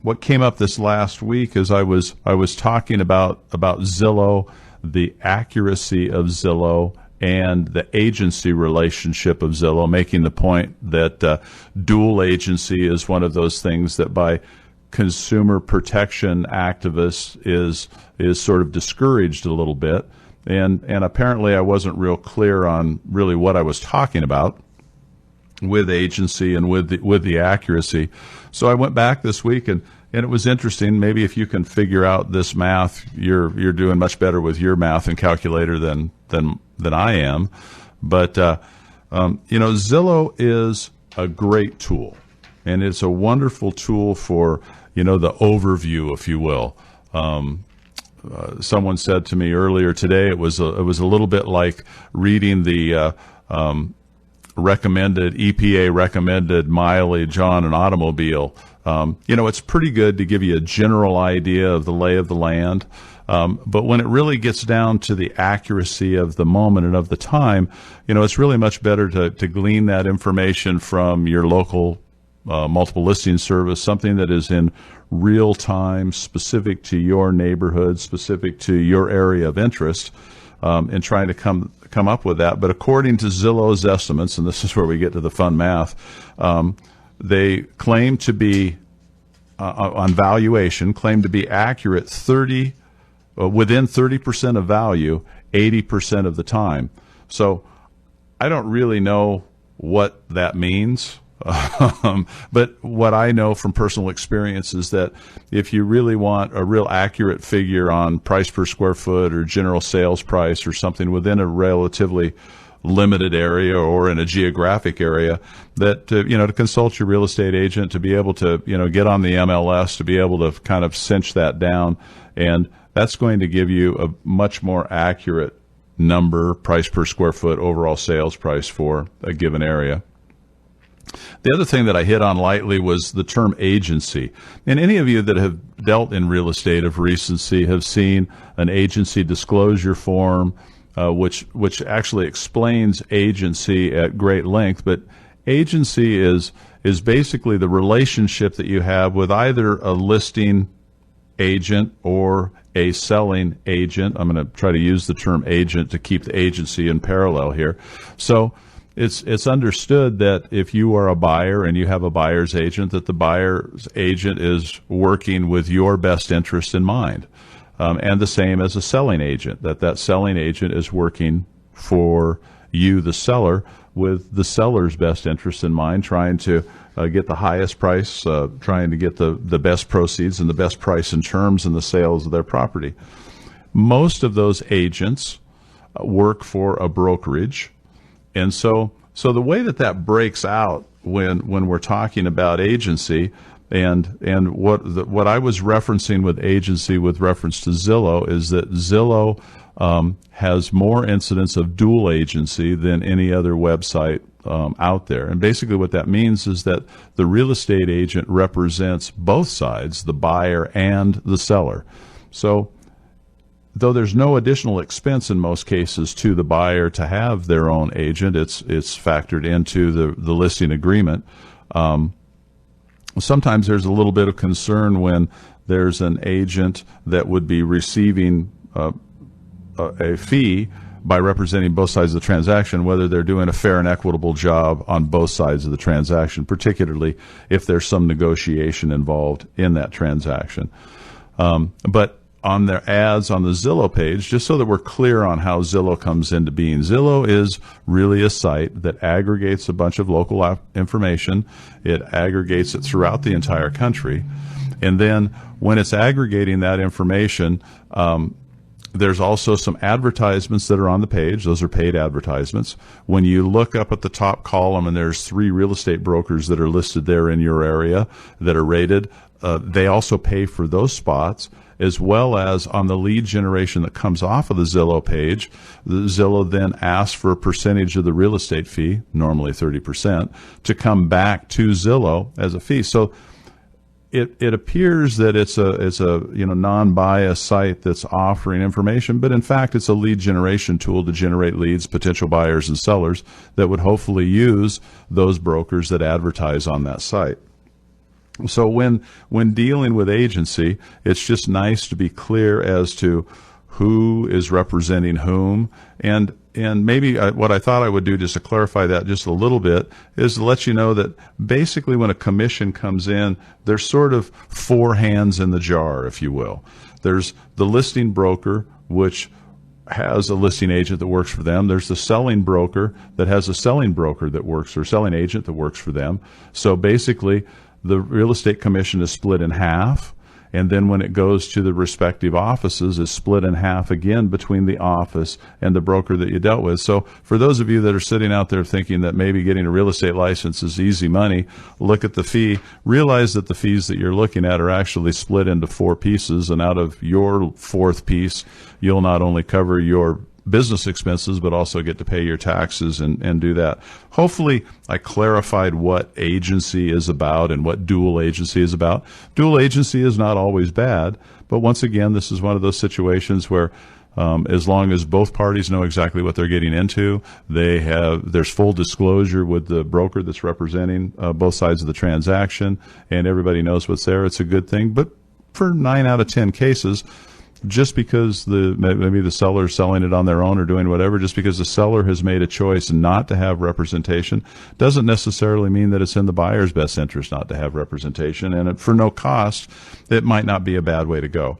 what came up this last week is I was talking about Zillow, the accuracy of Zillow, and the agency relationship of Zillow, making the point that dual agency is one of those things that by consumer protection activists is sort of discouraged a little bit. And apparently I wasn't real clear on really what I was talking about with agency and with the accuracy. So I went back this week and it was interesting. Maybe if you can figure out this math, you're doing much better with your math and calculator than I am. But Zillow is a great tool, and it's a wonderful tool for the overview, if you will. Someone said to me earlier today it was a little bit like reading the EPA recommended mileage on an automobile. It's pretty good to give you a general idea of the lay of the land. But when it really gets down to the accuracy of the moment and of the time, it's really much better to glean that information from your local multiple listing service, something that is in real time, specific to your neighborhood, specific to your area of interest, and trying to come up with that. But according to Zillow's estimates, and this is where we get to the fun math, they claim to be on valuation, claim to be accurate within 30% of value, 80% of the time. So I don't really know what that means. But what I know from personal experience is that if you really want a real accurate figure on price per square foot or general sales price or something within a relatively limited area or in a geographic area, that to consult your real estate agent, to be able to get on the MLS, to be able to kind of cinch that down, and that's going to give you a much more accurate number, price per square foot, overall sales price for a given area. The other thing that I hit on lightly was the term agency. And any of you that have dealt in real estate of recency have seen an agency disclosure form, which actually explains agency at great length. But agency is basically the relationship that you have with either a listing agent or a selling agent. I'm going to try to use the term agent to keep the agency in parallel here. So it's understood that if you are a buyer and you have a buyer's agent, that the buyer's agent is working with your best interest in mind. And the same as a selling agent, that selling agent is working for you, the seller, with the seller's best interest in mind, trying to get the highest price, trying to get the best proceeds and the best price and terms in the sales of their property. Most of those agents work for a brokerage. And so the way that breaks out when we're talking about agency, and what I was referencing with agency with reference to Zillow is that Zillow has more incidents of dual agency than any other website out there. And basically what that means is that the real estate agent represents both sides, the buyer and the seller. So though there's no additional expense in most cases to the buyer to have their own agent, it's factored into the listing agreement. Sometimes there's a little bit of concern when there's an agent that would be receiving a fee by representing both sides of the transaction, whether they're doing a fair and equitable job on both sides of the transaction, particularly if there's some negotiation involved in that transaction. But on their ads on the Zillow page, just so that we're clear on how Zillow comes into being, Zillow is really a site that aggregates a bunch of local information. It aggregates it throughout the entire country. And then when it's aggregating that information, there's also some advertisements that are on the page. Those are paid advertisements. When you look up at the top column and there's 3 real estate brokers that are listed there in your area that are rated, they also pay for those spots, as well as on the lead generation that comes off of the Zillow page. The Zillow then asks for a percentage of the real estate fee, normally 30%, to come back to Zillow as a fee. So it appears that it's a non-biased site that's offering information, but in fact it's a lead generation tool to generate leads, potential buyers and sellers that would hopefully use those brokers that advertise on that site. So when dealing with agency, it's just nice to be clear as to who is representing whom, and maybe what I thought I would do just to clarify that just a little bit is to let you know that basically when a commission comes in, there's sort of four hands in the jar, if you will. There's the listing broker, which has a listing agent that works for them. There's the selling broker that has a selling broker that works, or selling agent that works for them. So basically, the real estate commission is split in half, and then when it goes to the respective offices, is split in half again between the office and the broker that you dealt with. So for those of you that are sitting out there thinking that maybe getting a real estate license is easy money, look at the fee. Realize that the fees that you're looking at are actually split into four pieces, and out of your fourth piece, you'll not only cover your business expenses, but also get to pay your taxes and do that. Hopefully, I clarified what agency is about and what dual agency is about. Dual agency is not always bad, but once again, this is one of those situations where as long as both parties know exactly what they're getting into, there's full disclosure with the broker that's representing both sides of the transaction, and everybody knows what's there. It's a good thing. But for 9 out of 10 cases, just because maybe the seller is selling it on their own or doing whatever, just because the seller has made a choice not to have representation, doesn't necessarily mean that it's in the buyer's best interest not to have representation. And for no cost, it might not be a bad way to go.